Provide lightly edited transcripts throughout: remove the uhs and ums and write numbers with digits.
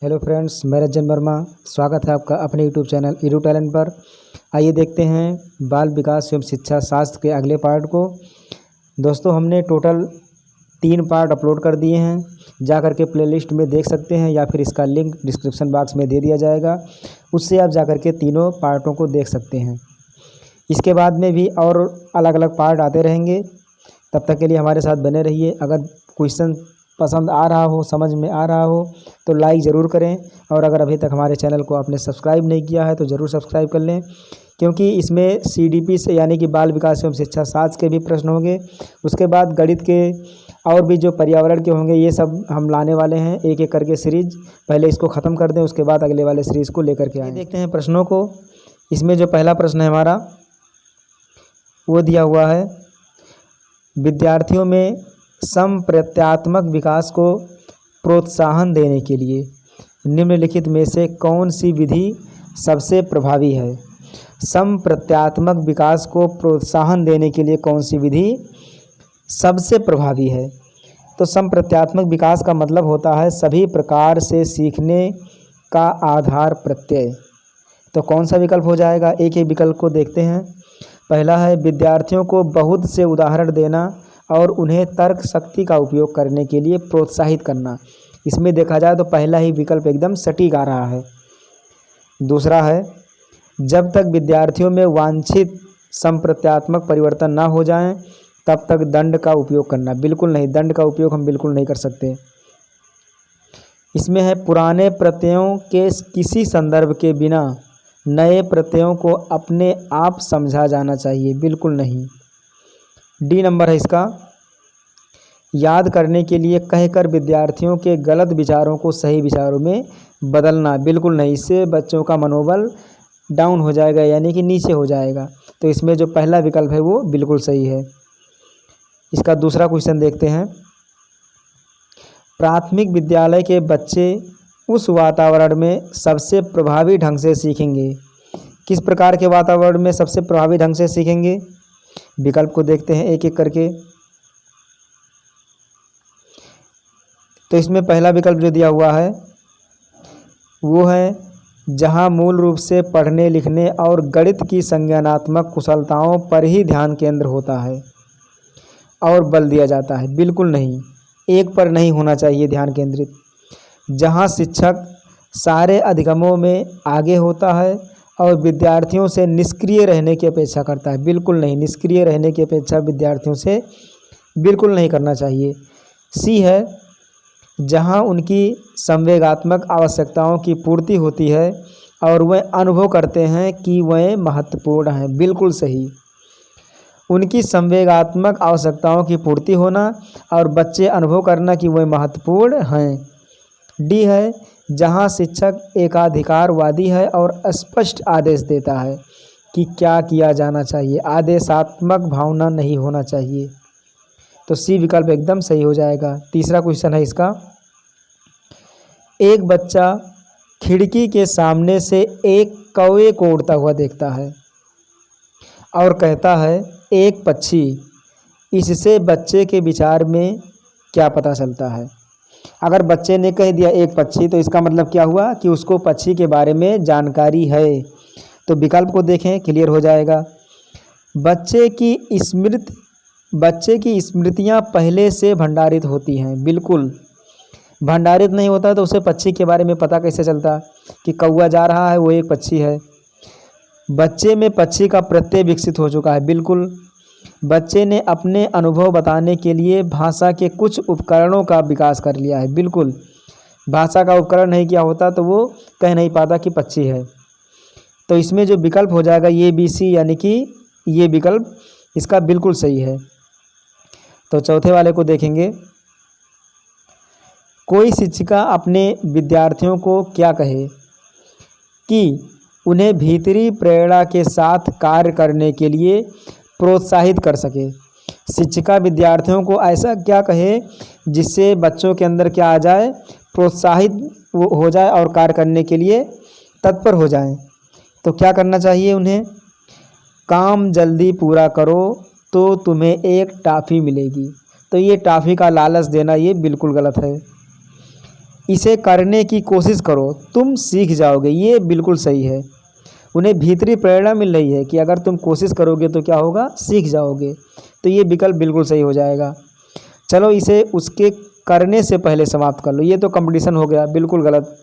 Hello friends, मैं रंजन वर्मा। स्वागत है आपका अपने यूट्यूब चैनल ईडू टैलेंट पर। आइए देखते हैं बाल विकास एवं शिक्षा शास्त्र के अगले पार्ट को। दोस्तों, हमने टोटल 3 पार्ट अपलोड कर दिए हैं। जा कर के प्लेलिस्ट में देख सकते हैं या फिर इसका लिंक डिस्क्रिप्शन बॉक्स में दे दिया जाएगा, उससे आप जा कर के तीनों पार्टों को देख सकते हैं। इसके बाद में भी और अलग अलग पार्ट आते रहेंगे। तब तक के लिए हमारे साथ बने रहिए। अगर क्वेश्चन पसंद आ रहा हो, समझ में आ रहा हो तो लाइक ज़रूर करें, और अगर अभी तक हमारे चैनल को आपने सब्सक्राइब नहीं किया है तो ज़रूर सब्सक्राइब कर लें, क्योंकि इसमें CDP से यानी कि बाल विकास एवं शिक्षा शास्त्र के भी प्रश्न होंगे। उसके बाद गणित के और भी जो पर्यावरण के होंगे, ये सब हम लाने वाले हैं एक एक करके सीरीज। पहले इसको ख़त्म कर दें, उसके बाद अगले वाले सीरीज़ को लेकर के आए। देखते हैं प्रश्नों को। इसमें जो पहला प्रश्न है हमारा, वो दिया हुआ है, विद्यार्थियों में समप्रत्यात्मक विकास को प्रोत्साहन देने के लिए निम्नलिखित में से कौन सी विधि सबसे प्रभावी है। समप्रत्यात्मक विकास को प्रोत्साहन देने के लिए कौन सी विधि सबसे प्रभावी है। तो समप्रत्यात्मक विकास का मतलब होता है सभी प्रकार से सीखने का आधार प्रत्यय। तो कौन सा विकल्प हो जाएगा, एक एक विकल्प को देखते हैं। पहला है विद्यार्थियों को बहुत से उदाहरण देना और उन्हें तर्क शक्ति का उपयोग करने के लिए प्रोत्साहित करना। इसमें देखा जाए तो पहला ही विकल्प एकदम सटीक आ रहा है। दूसरा है जब तक विद्यार्थियों में वांछित समप्रत्यात्मक परिवर्तन ना हो जाएं तब तक दंड का उपयोग करना। बिल्कुल नहीं, दंड का उपयोग हम बिल्कुल नहीं कर सकते। इसमें है पुराने प्रत्ययों के किसी संदर्भ के बिना नए प्रत्ययों को अपने आप समझा जाना चाहिए। बिल्कुल नहीं। डी नंबर है इसका, याद करने के लिए कहकर विद्यार्थियों के गलत विचारों को सही विचारों में बदलना। बिल्कुल नहीं, इससे बच्चों का मनोबल डाउन हो जाएगा, यानी कि नीचे हो जाएगा। तो इसमें जो पहला विकल्प है वो बिल्कुल सही है। इसका दूसरा क्वेश्चन देखते हैं। प्राथमिक विद्यालय के बच्चे उस वातावरण में सबसे प्रभावी ढंग से सीखेंगे। किस प्रकार के वातावरण में सबसे प्रभावी ढंग से सीखेंगे, विकल्प को देखते हैं एक एक करके। तो इसमें पहला विकल्प जो दिया हुआ है वो है जहां मूल रूप से पढ़ने लिखने और गणित की संज्ञानात्मक कुशलताओं पर ही ध्यान केंद्र होता है और बल दिया जाता है। बिल्कुल नहीं, एक पर नहीं होना चाहिए ध्यान केंद्रित। जहां शिक्षक सारे अधिगमों में आगे होता है और विद्यार्थियों से निष्क्रिय रहने की अपेक्षा करता है। बिल्कुल नहीं, निष्क्रिय रहने की अपेक्षा विद्यार्थियों से बिल्कुल नहीं करना चाहिए। सी है जहां उनकी संवेगात्मक आवश्यकताओं की पूर्ति होती है और वह अनुभव करते हैं कि वह महत्वपूर्ण हैं। बिल्कुल सही, उनकी संवेगात्मक आवश्यकताओं की पूर्ति होना और बच्चे अनुभव करना कि वह महत्वपूर्ण हैं। डी है जहां शिक्षक एकाधिकारवादी है और स्पष्ट आदेश देता है कि क्या किया जाना चाहिए, आदेशात्मक भावना नहीं होना चाहिए। तो सी विकल्प एकदम सही हो जाएगा। तीसरा क्वेश्चन है इसका, एक बच्चा खिड़की के सामने से एक कौवे को उड़ता हुआ देखता है और कहता है एक पक्षी। इससे बच्चे के विचार में क्या पता चलता है। अगर बच्चे ने कह दिया एक पक्षी, तो इसका मतलब क्या हुआ कि उसको पक्षी के बारे में जानकारी है। तो विकल्प को देखें, क्लियर हो जाएगा। बच्चे की स्मृतियां पहले से भंडारित होती हैं। बिल्कुल, भंडारित नहीं होता तो उसे पक्षी के बारे में पता कैसे चलता कि कौवा जा रहा है, वो एक पक्षी है। बच्चे में पक्षी का प्रत्यय विकसित हो चुका है। बिल्कुल, बच्चे ने अपने अनुभव बताने के लिए भाषा के कुछ उपकरणों का विकास कर लिया है। बिल्कुल, भाषा का उपकरण नहीं किया होता तो वो कह नहीं पाता कि पक्षी है। तो इसमें जो विकल्प हो जाएगा ये BC, यानी कि ये विकल्प इसका बिल्कुल सही है। तो चौथे वाले को देखेंगे। कोई शिक्षिका अपने विद्यार्थियों को क्या कहे कि उन्हें भीतरी प्रेरणा के साथ कार्य करने के लिए प्रोत्साहित कर सके। शिक्षिका विद्यार्थियों को ऐसा क्या कहे जिससे बच्चों के अंदर क्या आ जाए, प्रोत्साहित हो जाए और कार्य करने के लिए तत्पर हो जाएं। तो क्या करना चाहिए उन्हें, काम जल्दी पूरा करो तो तुम्हें एक टॉफ़ी मिलेगी। तो ये टॉफ़ी का लालच देना ये बिल्कुल गलत है। इसे करने की कोशिश करो, तुम सीख जाओगे। ये बिल्कुल सही है। उन्हें भीतरी प्रेरणा मिल रही है कि अगर तुम कोशिश करोगे तो क्या होगा, सीख जाओगे। तो ये विकल्प बिल्कुल सही हो जाएगा। चलो इसे उसके करने से पहले समाप्त कर लो। ये तो कंपटीशन हो गया, बिल्कुल गलत।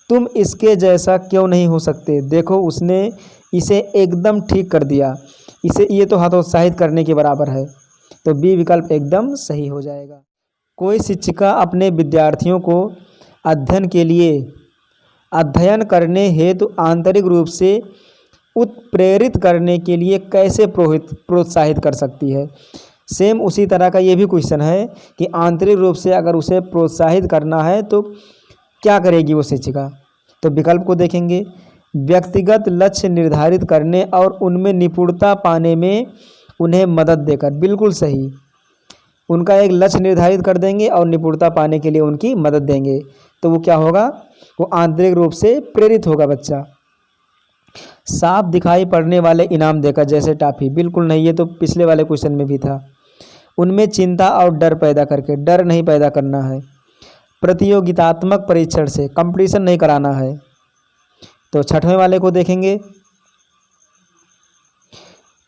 तुम इसके जैसा क्यों नहीं हो सकते, देखो उसने इसे एकदम ठीक कर दिया। इसे ये तो हतोत्साहित करने के बराबर है। तो बी विकल्प एकदम सही हो जाएगा। कोई शिक्षिका अपने विद्यार्थियों को अध्ययन करने हेतु आंतरिक रूप से उत्प्रेरित करने के लिए कैसे प्रोत्साहित कर सकती है। सेम उसी तरह का ये भी क्वेश्चन है कि आंतरिक रूप से अगर उसे प्रोत्साहित करना है तो क्या करेगी वो शिक्षिका। तो विकल्प को देखेंगे, व्यक्तिगत लक्ष्य निर्धारित करने और उनमें निपुणता पाने में उन्हें मदद देकर। बिल्कुल सही। उनका एक लक्ष्य निर्धारित कर देंगे और निपुणता पाने के लिए उनकी मदद देंगे। तो वो क्या होगा, वो आंतरिक रूप से प्रेरित होगा बच्चा। साफ दिखाई पड़ने वाले इनाम देकर, जैसे टॉफी। बिल्कुल नहीं, ये तो पिछले वाले क्वेश्चन में भी था। उनमें चिंता और डर पैदा करके, डर नहीं पैदा करना है। प्रतियोगितात्मक परीक्षण से, कंपटीशन नहीं कराना है। तो छठवें वाले को देखेंगे,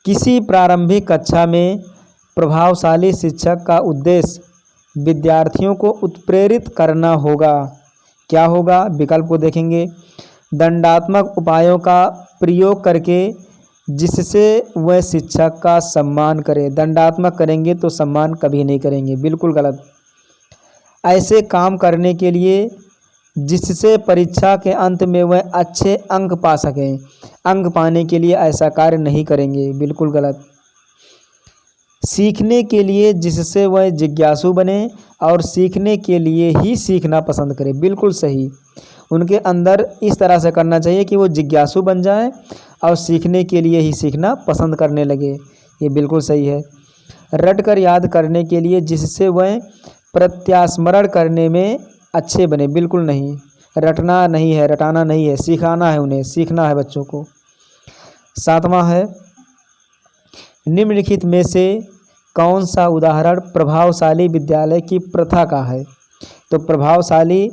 किसी प्रारंभिक कक्षा में प्रभावशाली शिक्षक का उद्देश्य विद्यार्थियों को उत्प्रेरित करना होगा। क्या होगा, विकल्प को देखेंगे, दंडात्मक उपायों का प्रयोग करके जिससे वह शिक्षक का सम्मान करे। दंडात्मक करेंगे तो सम्मान कभी नहीं करेंगे, बिल्कुल गलत। ऐसे काम करने के लिए जिससे परीक्षा के अंत में वह अच्छे अंक पा सकें। अंक पाने के लिए ऐसा कार्य नहीं करेंगे, बिल्कुल गलत। सीखने के लिए जिससे वह जिज्ञासु बने और सीखने के लिए ही सीखना पसंद करे। बिल्कुल सही। उनके अंदर इस तरह से करना चाहिए कि वो जिज्ञासु बन जाए और सीखने के लिए ही सीखना पसंद करने लगे। ये बिल्कुल सही है। रट कर याद करने के लिए जिससे वह प्रत्यास्मरण करने में अच्छे बने। बिल्कुल नहीं, रटना नहीं है, रटाना नहीं है, सिखाना है, उन्हें सीखना है बच्चों को। सातवां है, निम्नलिखित में से कौन सा उदाहरण प्रभावशाली विद्यालय की प्रथा का है। तो प्रभावशाली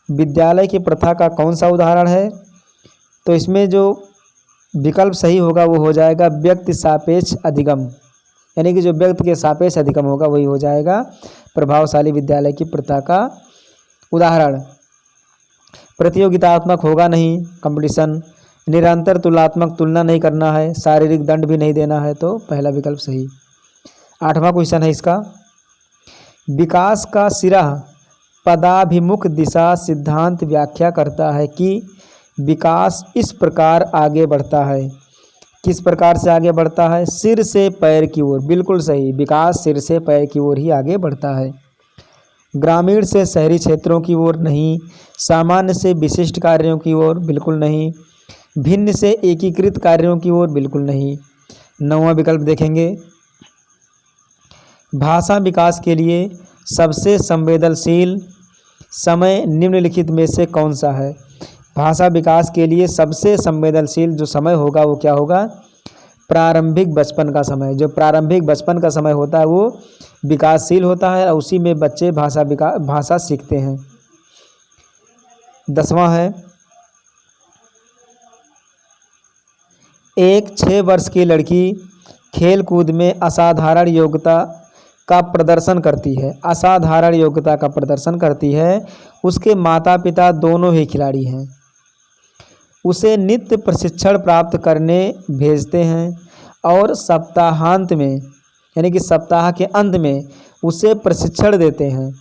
विद्यालय की प्रथा का कौन सा उदाहरण है। तो इसमें जो विकल्प सही होगा वो हो जाएगा व्यक्ति सापेक्ष अधिगम, यानी कि जो व्यक्ति के सापेक्ष अधिगम होगा वही हो जाएगा प्रभावशाली विद्यालय की प्रथा का उदाहरण। प्रतियोगितात्मक होगा नहीं, कंपटीशन। निरंतर तुलनात्मक, तुलना नहीं करना है। शारीरिक दंड भी नहीं देना है, तो पहला विकल्प सही। आठवां क्वेश्चन है इसका, विकास का सिरा पदाभिमुख दिशा सिद्धांत व्याख्या करता है कि विकास इस प्रकार आगे बढ़ता है। किस प्रकार से आगे बढ़ता है, सिर से पैर की ओर। बिल्कुल सही, विकास सिर से पैर की ओर ही आगे बढ़ता है। ग्रामीण से शहरी क्षेत्रों की ओर नहीं, सामान्य से विशिष्ट कार्यों की ओर। बिल्कुल नहीं, भिन्न से एकीकृत कार्यों की ओर। बिल्कुल नहीं। नौवां विकल्प देखेंगे, भाषा विकास के लिए सबसे संवेदनशील समय निम्नलिखित में से कौन सा है। भाषा विकास के लिए सबसे संवेदनशील जो समय होगा वो क्या होगा, प्रारंभिक बचपन का समय। जो प्रारंभिक बचपन का समय होता है वो विकासशील होता है और उसी में बच्चे भाषा सीखते हैं। 10वां है, एक 6 वर्ष की लड़की खेल कूद में असाधारण योग्यता का प्रदर्शन करती है। असाधारण योग्यता का प्रदर्शन करती है। उसके माता पिता दोनों ही खिलाड़ी हैं। उसे नित्य प्रशिक्षण प्राप्त करने भेजते हैं और सप्ताहांत में, यानी कि सप्ताह के अंत में उसे प्रशिक्षण देते हैं।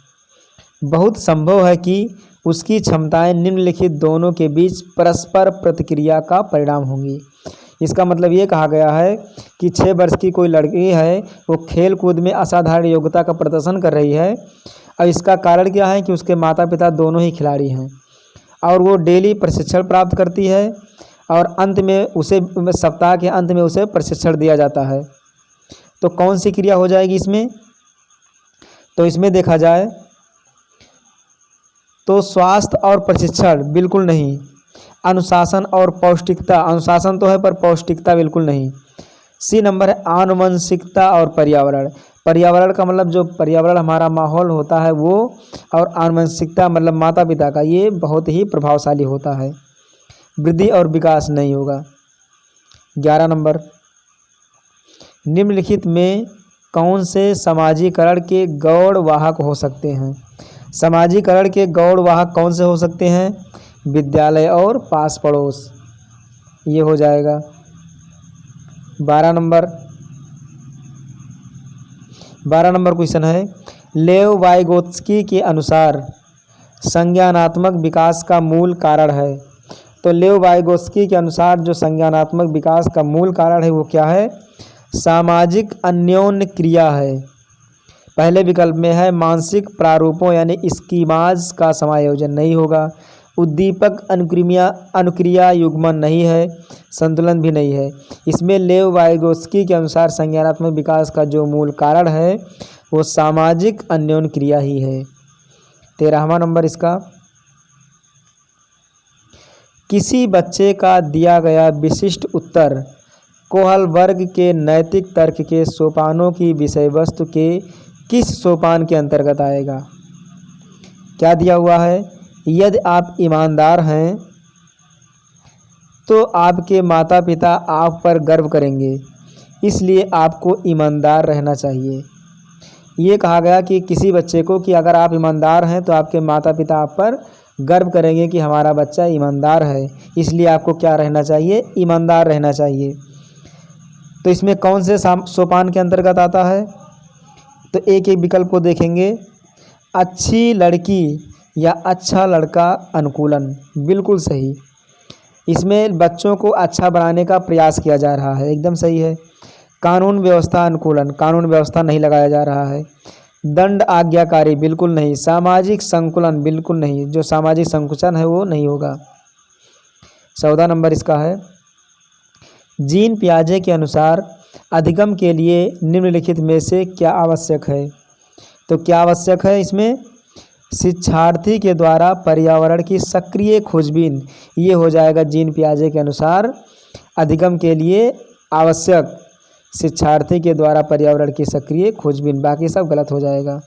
बहुत संभव है कि उसकी क्षमताएं निम्नलिखित दोनों के बीच परस्पर प्रतिक्रिया का परिणाम होंगी। इसका मतलब ये कहा गया है कि 6 वर्ष की कोई लड़की है, वो खेल कूद में असाधारण योग्यता का प्रदर्शन कर रही है और इसका कारण क्या है कि उसके माता पिता दोनों ही खिलाड़ी हैं और वो डेली प्रशिक्षण प्राप्त करती है और अंत में उसे सप्ताह के अंत में उसे प्रशिक्षण दिया जाता है। तो कौन सी क्रिया हो जाएगी इसमें, तो इसमें देखा जाए तो स्वास्थ्य और प्रशिक्षण बिल्कुल नहीं। अनुशासन और पौष्टिकता, अनुशासन तो है पर पौष्टिकता बिल्कुल नहीं। सी नंबर है आनुवंशिकता और पर्यावरण। पर्यावरण का मतलब जो पर्यावरण हमारा माहौल होता है वो, और आनुवंशिकता मतलब माता पिता का, ये बहुत ही प्रभावशाली होता है। वृद्धि और विकास नहीं होगा। 11 नंबर, निम्नलिखित में कौन से समाजीकरण के गौड़ वाहक हो सकते हैं? समाजीकरण के गौड़ वाहक कौन से हो सकते हैं? विद्यालय और पास पड़ोस, ये हो जाएगा। 12 नंबर क्वेश्चन है, लेव वाइगोत्स्की के अनुसार संज्ञानात्मक विकास का मूल कारण है। तो लेव वाइगोत्स्की के अनुसार जो संज्ञानात्मक विकास का मूल कारण है वो क्या है? सामाजिक अन्योन्य क्रिया है। पहले विकल्प में है मानसिक प्रारूपों यानी स्कीमाज का समायोजन नहीं होगा, उद्दीपक अनुक्रिया युग्मन नहीं है, संतुलन भी नहीं है। इसमें लेव वाइगोत्स्की के अनुसार संज्ञानात्मक विकास का जो मूल कारण है वो सामाजिक अन्योन्य क्रिया ही है। 13वां नंबर इसका, किसी बच्चे का दिया गया विशिष्ट उत्तर कोहलबर्ग के नैतिक तर्क के सोपानों की विषय वस्तु के किस सोपान के अंतर्गत आएगा? क्या दिया हुआ है? यदि आप ईमानदार हैं तो आपके माता पिता आप पर गर्व करेंगे, इसलिए आपको ईमानदार रहना चाहिए। ये कहा गया कि किसी बच्चे को कि अगर आप ईमानदार हैं तो आपके माता पिता आप पर गर्व करेंगे कि हमारा बच्चा ईमानदार है, इसलिए आपको क्या रहना चाहिए? ईमानदार रहना चाहिए। तो इसमें कौन से सोपान के अंतर्गत आता है? तो एक एक विकल्प को देखेंगे। अच्छी लड़की या अच्छा लड़का अनुकूलन, बिल्कुल सही। इसमें बच्चों को अच्छा बनाने का प्रयास किया जा रहा है, एकदम सही है। कानून व्यवस्था अनुकूलन, कानून व्यवस्था नहीं लगाया जा रहा है। दंड आज्ञाकारी, बिल्कुल नहीं। सामाजिक संकुलन, बिल्कुल नहीं, जो सामाजिक संकुचन है वो नहीं होगा। 14 नंबर इसका है, जीन पियाजे के अनुसार अधिगम के लिए निम्नलिखित में से क्या आवश्यक है? तो क्या आवश्यक है इसमें? शिक्षार्थी के द्वारा पर्यावरण की सक्रिय खोजबीन, ये हो जाएगा जीन पियाजे के अनुसार अधिगम के लिए आवश्यक शिक्षार्थी के द्वारा पर्यावरण की सक्रिय खोजबीन, बाकी सब गलत हो जाएगा।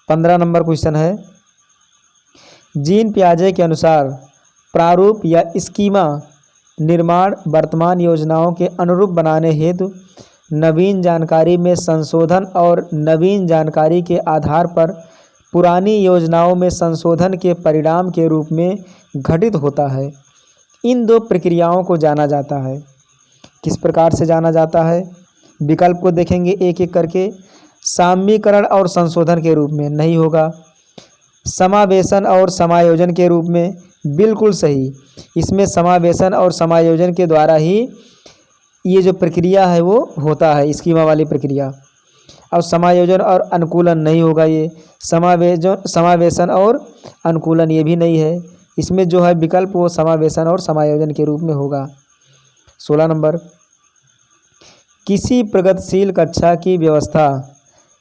15 नंबर क्वेश्चन है, जीन पियाजे के अनुसार प्रारूप या स्कीमा निर्माण वर्तमान योजनाओं के अनुरूप बनाने हेतु नवीन जानकारी में संशोधन और नवीन जानकारी के आधार पर पुरानी योजनाओं में संशोधन के परिणाम के रूप में घटित होता है। इन दो प्रक्रियाओं को जाना जाता है। किस प्रकार से जाना जाता है? विकल्प को देखेंगे एक एक करके। साम्यीकरण और संशोधन के रूप में नहीं होगा। समावेशन और समायोजन के रूप में, बिल्कुल सही। इसमें समावेशन और समायोजन के द्वारा ही ये जो प्रक्रिया है वो होता है, स्कीमा वाली प्रक्रिया। और समायोजन और अनुकूलन नहीं होगा। ये समावेशन और अनुकूलन ये भी नहीं है। इसमें जो है विकल्प वो समावेशन और समायोजन के रूप में होगा। 16 नंबर, किसी प्रगतिशील कक्षा की व्यवस्था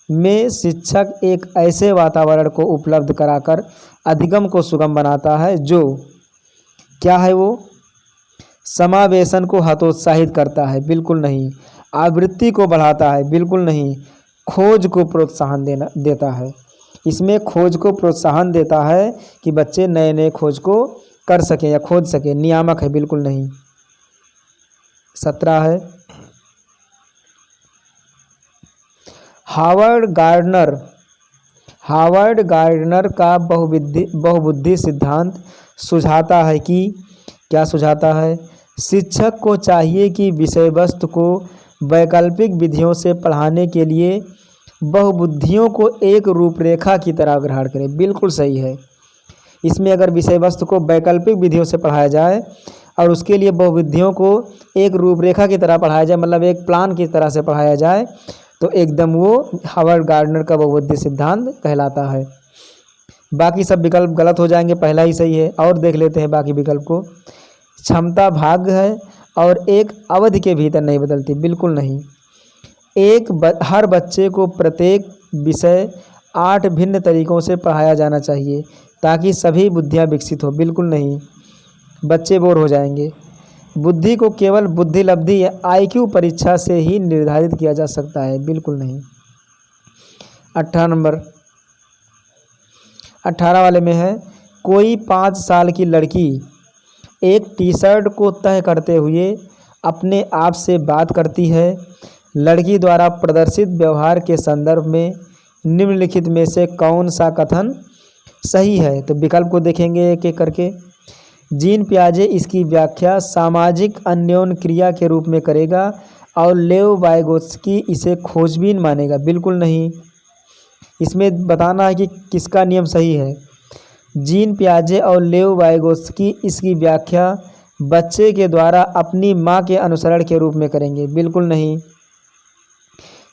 में शिक्षक एक ऐसे वातावरण को उपलब्ध कराकर अधिगम को सुगम बनाता है जो, क्या है वो? समावेशन को हतोत्साहित करता है, बिल्कुल नहीं। आवृत्ति को बढ़ाता है, बिल्कुल नहीं। खोज को प्रोत्साहन देता है। इसमें खोज को प्रोत्साहन देता है कि बच्चे नए नए खोज को कर सकें या खोज सकें, नियामक है, बिल्कुल नहीं। 17 है, हावर्ड गार्डनर का बहुबुद्धि सिद्धांत सुझाता है कि, क्या सुझाता है? शिक्षक को चाहिए कि विषय वस्तु को वैकल्पिक विधियों से पढ़ाने के लिए बहुबुद्धियों को एक रूपरेखा की तरह ग्रहण करें, बिल्कुल सही है। इसमें अगर विषय वस्तु को वैकल्पिक विधियों से पढ़ाया जाए और उसके लिए बहुबुद्धियों को एक रूपरेखा की तरह पढ़ाया जाए, मतलब एक प्लान की तरह से पढ़ाया जाए, तो एकदम वो हावर्ड गार्डनर का बहुबुद्धि सिद्धांत कहलाता है। बाकी सब विकल्प गलत हो जाएंगे, पहला ही सही है। और देख लेते हैं बाकी विकल्प को। क्षमता भाग्य है और एक अवधि के भीतर नहीं बदलती, बिल्कुल नहीं। हर बच्चे को प्रत्येक विषय 8 भिन्न तरीकों से पढ़ाया जाना चाहिए ताकि सभी बुद्धियां विकसित हो, बिल्कुल नहीं, बच्चे बोर हो जाएंगे। बुद्धि को केवल बुद्धिलब्धि या IQ परीक्षा से ही निर्धारित किया जा सकता है, बिल्कुल नहीं। 18 नंबर 18 वाले में है, कोई 5 साल की लड़की एक टी शर्ट को तह करते हुए अपने आप से बात करती है। लड़की द्वारा प्रदर्शित व्यवहार के संदर्भ में निम्नलिखित में से कौन सा कथन सही है? तो विकल्प को देखेंगे एक एक करके। जीन पियाजे इसकी व्याख्या सामाजिक अन्योन्य क्रिया के रूप में करेगा और लेव वाइगोत्स्की इसे खोजबीन मानेगा, बिल्कुल नहीं। इसमें बताना है कि किसका नियम सही है। जीन पियाजे और लेव वाइगोत्स्की इसकी व्याख्या बच्चे के द्वारा अपनी माँ के अनुसरण के रूप में करेंगे, बिल्कुल नहीं।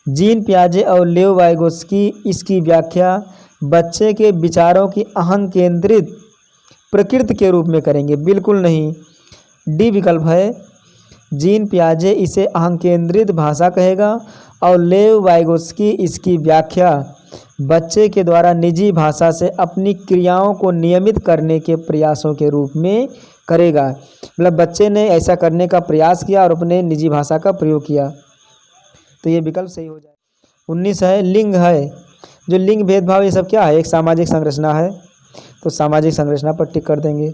जीन पियाजे और लेव वाइगोत्स्की इसकी व्याख्या बच्चे के विचारों की अहं केंद्रित प्रकृति के रूप में करेंगे, बिल्कुल नहीं। डी विकल्प है, जीन पियाजे इसे अहं केंद्रित भाषा कहेगा और लेव वाइगोत्स्की इसकी व्याख्या बच्चे के द्वारा निजी भाषा से अपनी क्रियाओं को नियमित करने के प्रयासों के रूप में करेगा। मतलब बच्चे ने ऐसा करने का प्रयास किया और अपने निजी भाषा का प्रयोग किया, तो ये विकल्प सही हो जाए। 19 है, लिंग है। जो लिंग भेदभाव ये सब क्या है? एक सामाजिक संरचना है, तो सामाजिक संरचना पर टिक कर देंगे।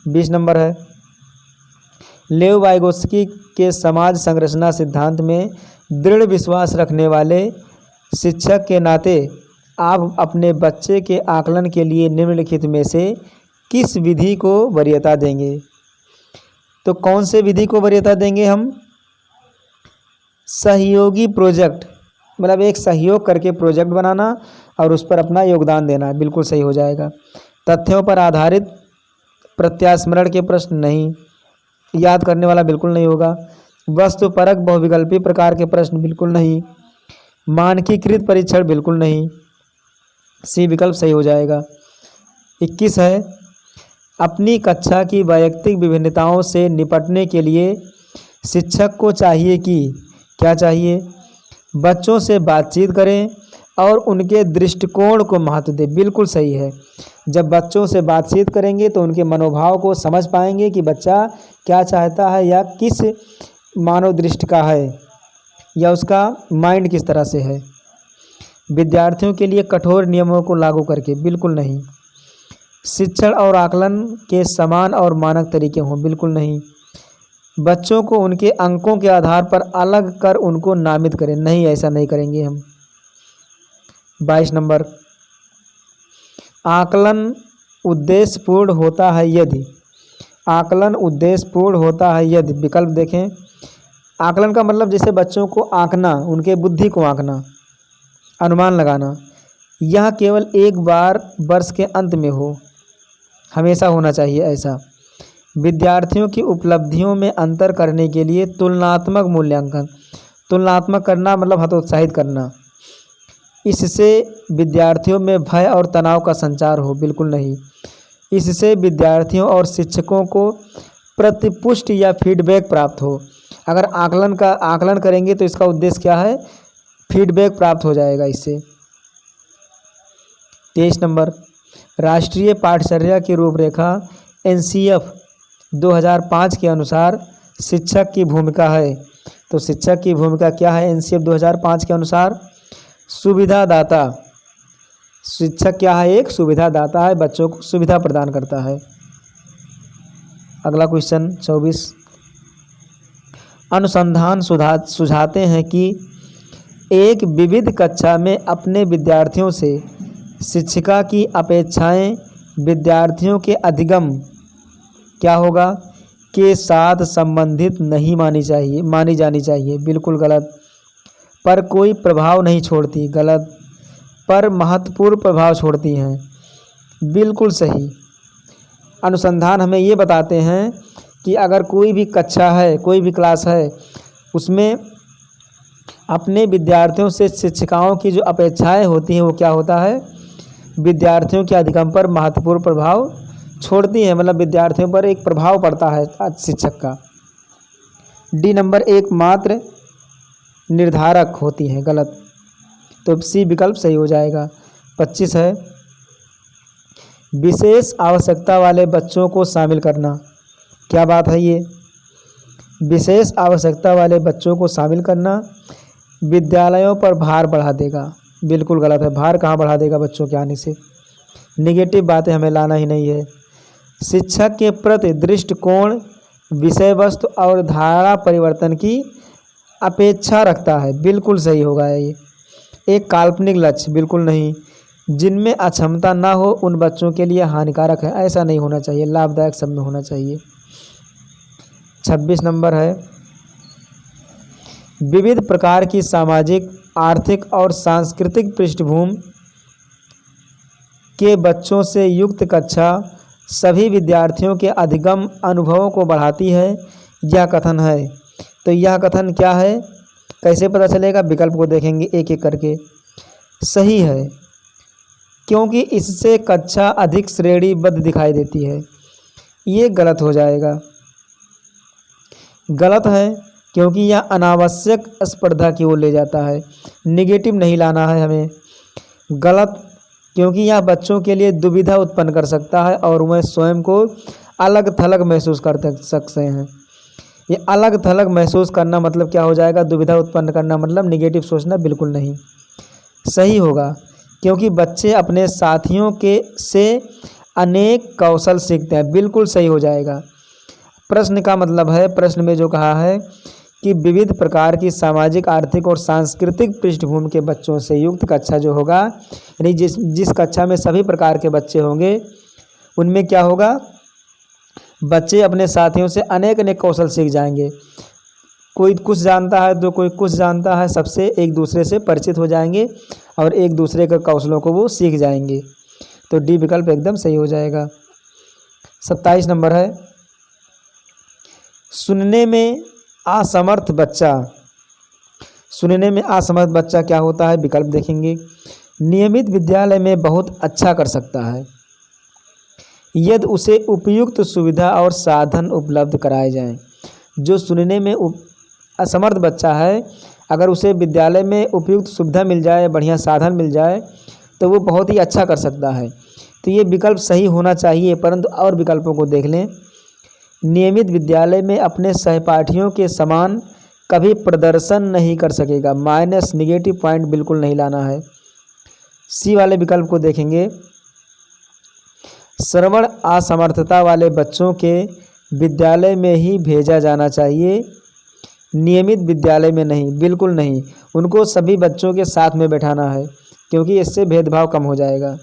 20 नंबर है, लेव वाइगोत्स्की के समाज संरचना सिद्धांत में दृढ़ विश्वास रखने वाले शिक्षक के नाते आप अपने बच्चे के आकलन के लिए निम्नलिखित में से किस विधि को वरीयता देंगे? तो कौन से विधि को वरीयता देंगे हम? सहयोगी प्रोजेक्ट, मतलब एक सहयोग करके प्रोजेक्ट बनाना और उस पर अपना योगदान देना, बिल्कुल सही हो जाएगा। तथ्यों पर आधारित प्रत्यास्मरण के प्रश्न नहीं, याद करने वाला बिल्कुल नहीं होगा। वस्तुपरक बहुविकल्पी प्रकार के प्रश्न बिल्कुल नहीं। मानकीकृत परीक्षण बिल्कुल नहीं, सी विकल्प सही हो जाएगा। 21 है, अपनी कक्षा की वैयक्तिक विभिन्नताओं से निपटने के लिए शिक्षक को चाहिए कि क्या चाहिए? बच्चों से बातचीत करें और उनके दृष्टिकोण को महत्व दें, बिल्कुल सही है। जब बच्चों से बातचीत करेंगे तो उनके मनोभाव को समझ पाएंगे कि बच्चा क्या चाहता है या किस मानव दृष्टि का है या उसका माइंड किस तरह से है। विद्यार्थियों के लिए कठोर नियमों को लागू करके, बिल्कुल नहीं। शिक्षण और आकलन के समान और मानक तरीके हों, बिल्कुल नहीं। बच्चों को उनके अंकों के आधार पर अलग कर उनको नामित करें, नहीं, ऐसा नहीं करेंगे हम। 22 नंबर, आकलन उद्देश्यपूर्ण होता है यदि, आकलन उद्देश्यपूर्ण होता है यदि, विकल्प देखें। आकलन का मतलब जैसे बच्चों को आंकना, उनके बुद्धि को आंकना, अनुमान लगाना, यह केवल एक बार वर्ष के अंत में हो, हमेशा होना चाहिए ऐसा। विद्यार्थियों की उपलब्धियों में अंतर करने के लिए तुलनात्मक मूल्यांकन, तुलनात्मक करना मतलब हतोत्साहित करना, इससे विद्यार्थियों में भय और तनाव का संचार हो, बिल्कुल नहीं। इससे विद्यार्थियों और शिक्षकों को प्रतिपुष्टि या फीडबैक प्राप्त हो। अगर आकलन करेंगे तो इसका उद्देश्य क्या है? फीडबैक प्राप्त हो जाएगा इससे। 23 नंबर, राष्ट्रीय पाठचर्या की रूपरेखा NCF 2005 के अनुसार शिक्षक की भूमिका है। तो शिक्षक की भूमिका क्या है NCF 2005 के अनुसार? सुविधादाता। शिक्षक क्या है? एक सुविधादाता है, बच्चों को सुविधा प्रदान करता है। अगला क्वेश्चन 24, अनुसंधान सुझाते हैं कि एक विविध कक्षा में अपने विद्यार्थियों से शिक्षिका की अपेक्षाएं विद्यार्थियों के अधिगम क्या होगा के साथ संबंधित नहीं मानी जानी चाहिए, बिल्कुल गलत। पर कोई प्रभाव नहीं छोड़ती, गलत। पर महत्वपूर्ण प्रभाव छोड़ती हैं, बिल्कुल सही। अनुसंधान हमें ये बताते हैं कि अगर कोई भी कक्षा है, कोई भी क्लास है, उसमें अपने विद्यार्थियों से शिक्षिकाओं की जो अपेक्षाएं होती हैं वो क्या होता है? विद्यार्थियों के अधिगम पर महत्वपूर्ण प्रभाव छोड़ती हैं, मतलब विद्यार्थियों पर एक प्रभाव पड़ता है शिक्षक का। डी नंबर, एकमात्र निर्धारक होती हैं, गलत। तो सी विकल्प सही हो जाएगा। 25 है, विशेष आवश्यकता वाले बच्चों को शामिल करना, क्या बात है ये? विशेष आवश्यकता वाले बच्चों को शामिल करना विद्यालयों पर भार बढ़ा देगा। बिल्कुल गलत है। भार कहाँ बढ़ा देगा बच्चों के आने से। निगेटिव बातें हमें लाना ही नहीं है। शिक्षक के प्रति दृष्टिकोण विषय वस्तु और धारा परिवर्तन की अपेक्षा रखता है। बिल्कुल सही होगा ये। एक काल्पनिक लक्ष्य, बिल्कुल नहीं। जिनमें अक्षमता ना हो उन बच्चों के लिए हानिकारक है, ऐसा नहीं होना चाहिए, लाभदायक सब में होना चाहिए। 26 नंबर है, विविध प्रकार की सामाजिक, आर्थिक और सांस्कृतिक पृष्ठभूमि के बच्चों से युक्त कक्षा सभी विद्यार्थियों के अधिगम अनुभवों को बढ़ाती है। यह कथन है। तो यह कथन क्या है, कैसे पता चलेगा? विकल्प को देखेंगे एक एक करके। सही है, क्योंकि इससे कक्षा अधिक श्रेणीबद्ध दिखाई देती है। ये गलत हो जाएगा। गलत है क्योंकि यह अनावश्यक स्पर्धा की ओर ले जाता है। निगेटिव नहीं लाना है हमें। गलत क्योंकि यह बच्चों के लिए दुविधा उत्पन्न कर सकता है और वह स्वयं को अलग थलग महसूस कर सकते हैं। ये अलग थलग महसूस करना मतलब क्या हो जाएगा? दुविधा उत्पन्न करना मतलब निगेटिव सोचना, बिल्कुल नहीं। सही होगा क्योंकि बच्चे अपने साथियों के से अनेक कौशल सीखते हैं। बिल्कुल सही हो जाएगा। प्रश्न का मतलब है, प्रश्न में जो कहा है कि विविध प्रकार की सामाजिक, आर्थिक और सांस्कृतिक पृष्ठभूमि के बच्चों से युक्त कक्षा जो होगा, यानी जिस कक्षा में सभी प्रकार के बच्चे होंगे उनमें क्या होगा? बच्चे अपने साथियों से अनेक अनेक कौशल सीख जाएंगे। कोई कुछ जानता है तो कोई कुछ जानता है, सबसे एक दूसरे से परिचित हो जाएंगे और एक दूसरे के कौशलों को वो सीख जाएंगे। तो डी विकल्प एकदम सही हो जाएगा। 27 नंबर है, सुनने में असमर्थ बच्चा। सुनने में असमर्थ बच्चा क्या होता है? विकल्प देखेंगे। नियमित विद्यालय में बहुत अच्छा कर सकता है यदि उसे उपयुक्त सुविधा और साधन उपलब्ध कराए जाएं। जो सुनने में असमर्थ बच्चा है, अगर उसे विद्यालय में उपयुक्त सुविधा मिल जाए, बढ़िया साधन मिल जाए, तो वो बहुत ही अच्छा कर सकता है। तो ये विकल्प सही होना चाहिए, परंतु और विकल्पों को देख लें। नियमित विद्यालय में अपने सहपाठियों के समान कभी प्रदर्शन नहीं कर सकेगा। माइनस, निगेटिव पॉइंट बिल्कुल नहीं लाना है। सी वाले विकल्प को देखेंगे। श्रवण असमर्थता वाले बच्चों के विद्यालय में ही भेजा जाना चाहिए, नियमित विद्यालय में नहीं। बिल्कुल नहीं, उनको सभी बच्चों के साथ में बैठाना है क्योंकि इससे भेदभाव कम हो जाएगा।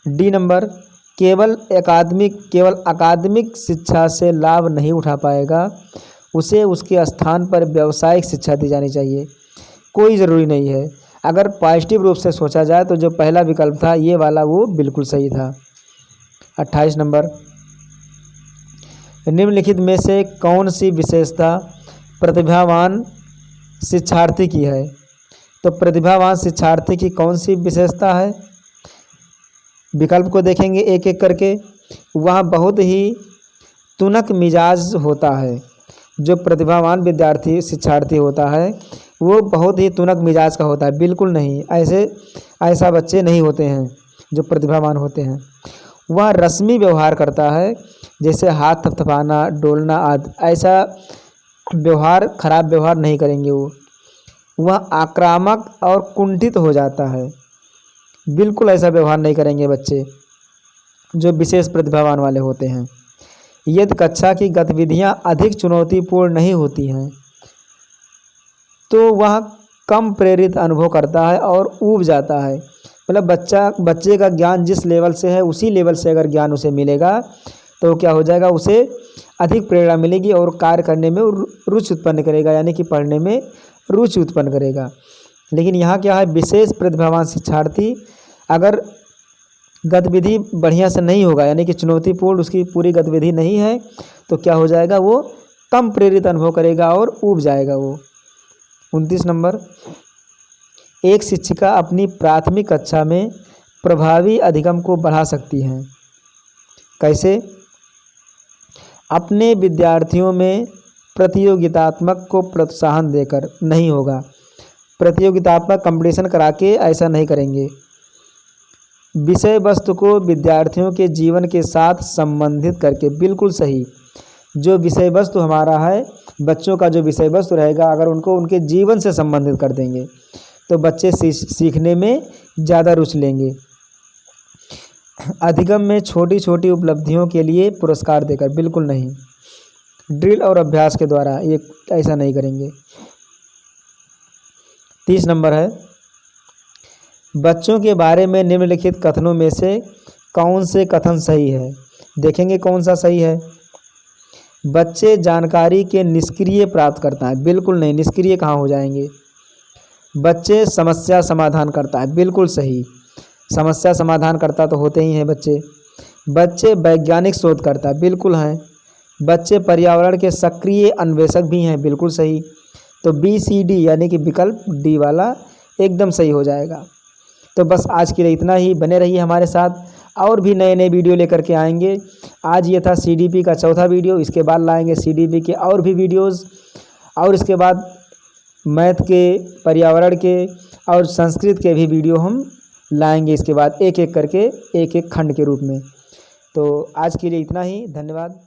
डी नंबर, केवल अकादमिक शिक्षा से लाभ नहीं उठा पाएगा, उसे उसके स्थान पर व्यावसायिक शिक्षा दी जानी चाहिए। कोई ज़रूरी नहीं है। अगर पॉजिटिव रूप से सोचा जाए तो जो पहला विकल्प था ये वाला, वो बिल्कुल सही था। 28 नंबर, निम्नलिखित में से कौन सी विशेषता प्रतिभावान शिक्षार्थी की है? तो प्रतिभावान शिक्षार्थी की कौन सी विशेषता है? विकल्प को देखेंगे एक एक करके। वह बहुत ही तुनक मिजाज होता है। जो प्रतिभावान विद्यार्थी शिक्षार्थी होता है वो बहुत ही तुनक मिजाज का होता है। बिल्कुल नहीं, ऐसा बच्चे नहीं होते हैं जो प्रतिभावान होते हैं। वह रस्मी व्यवहार करता है, जैसे हाथ थपथपाना, डोलना आदि। ऐसा व्यवहार, खराब व्यवहार नहीं करेंगे वो। वह आक्रामक और कुंठित हो जाता है। बिल्कुल ऐसा व्यवहार नहीं करेंगे बच्चे जो विशेष प्रतिभावान वाले होते हैं। यदि कक्षा की गतिविधियां अधिक चुनौतीपूर्ण नहीं होती हैं तो वह कम प्रेरित अनुभव करता है और ऊब जाता है। मतलब बच्चे का ज्ञान जिस लेवल से है उसी लेवल से अगर ज्ञान उसे मिलेगा तो क्या हो जाएगा, उसे अधिक प्रेरणा मिलेगी और कार्य करने में रुचि उत्पन्न करेगा, यानी कि पढ़ने में रुचि उत्पन्न करेगा। लेकिन यहाँ क्या है, विशेष प्रतिभावान शिक्षार्थी अगर गतिविधि बढ़िया से नहीं होगा, यानी कि चुनौतीपूर्ण उसकी पूरी गतिविधि नहीं है, तो क्या हो जाएगा, वो कम प्रेरित अनुभव करेगा और ऊब जाएगा वो। 29 नंबर, एक शिक्षिका अपनी प्राथमिक कक्षा में प्रभावी अधिगम को बढ़ा सकती हैं। कैसे? अपने विद्यार्थियों में प्रतियोगितात्मक को प्रोत्साहन देकर नहीं होगा। प्रतियोगितात्मक कंपटीशन करा के ऐसा नहीं करेंगे। विषय वस्तु को विद्यार्थियों के जीवन के साथ संबंधित करके। बिल्कुल सही। जो विषय वस्तु हमारा है, बच्चों का जो विषय वस्तु रहेगा, अगर उनको उनके जीवन से संबंधित कर देंगे तो बच्चे सीखने में ज़्यादा रुचि लेंगे। अधिगम में छोटी छोटी उपलब्धियों के लिए पुरस्कार देकर, बिल्कुल नहीं। ड्रिल और अभ्यास के द्वारा ये ऐसा नहीं करेंगे। 30 नंबर है, बच्चों के बारे में निम्नलिखित कथनों में से कौन से कथन सही है। देखेंगे कौन सा सही है। बच्चे जानकारी के निष्क्रिय प्राप्त करता है, बिल्कुल नहीं, निष्क्रिय कहाँ हो जाएंगे। बच्चे समस्या समाधान करता है, बिल्कुल सही, समस्या समाधान करता तो होते ही हैं बच्चे। बच्चे वैज्ञानिक शोध करता है, बिल्कुल हैं। बच्चे पर्यावरण के सक्रिय अन्वेषक भी हैं, बिल्कुल सही। तो BCD यानी कि विकल्प डी वाला एकदम सही हो जाएगा। तो बस आज के लिए इतना ही। बने रहिए हमारे साथ, और भी नए नए वीडियो लेकर के आएंगे। आज ये था CDP का चौथा वीडियो, इसके बाद लाएंगे CDP के और भी वीडियोस, और इसके बाद मैथ के, पर्यावरण के और संस्कृत के भी वीडियो हम लाएंगे इसके बाद, एक एक करके, एक एक खंड के रूप में। तो आज के लिए इतना ही, धन्यवाद।